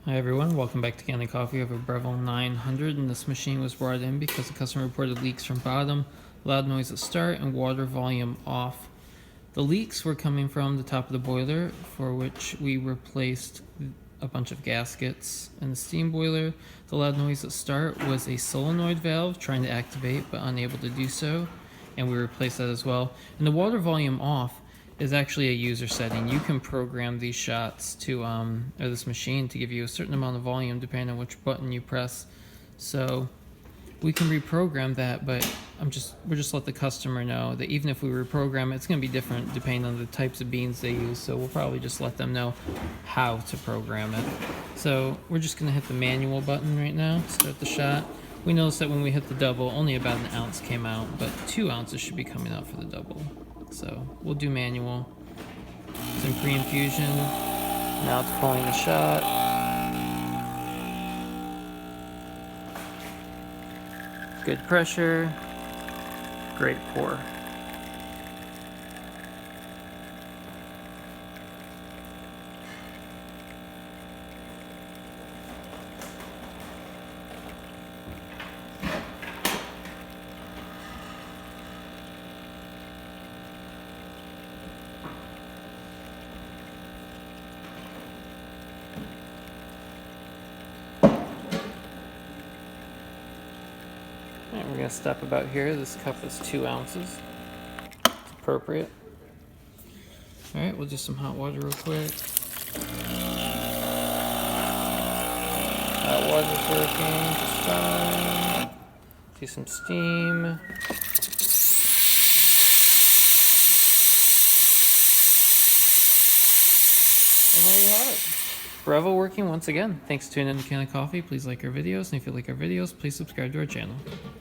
Hi everyone, welcome back to Kanen Coffee. I have a Breville 900 and this machine was brought in because the customer reported leaks from bottom, loud noise at start, and water volume off. The leaks were coming from the top of the boiler, for which we replaced a bunch of gaskets. In the steam boiler, the loud noise at start was a solenoid valve trying to activate but unable to do so, and we replaced that as well. And the water volume off is actually a user setting. You can program these shots to, or this machine to give you a certain amount of volume depending on which button you press. So we can reprogram that, but we're just let the customer know that even if we reprogram it, it's going to be different depending on the types of beans they use. So we'll probably just let them know how to program it. So we're just going to hit the manual button right now to start the shot. We noticed that when we hit the double, only about an ounce came out, but 2 ounces should be coming out for the double. So we'll do manual. It's in pre-infusion. Now it's pulling the shot. Good pressure. Great pour. Alright, we're going to step about here. This cup is 2 ounces. It's appropriate. Alright, we'll do some hot water real quick. Hot water's working just fine. Do some steam. And there you have it. Breville working once again. Thanks for tuning in to Kanen Coffee. Please like our videos, and if you like our videos, please subscribe to our channel.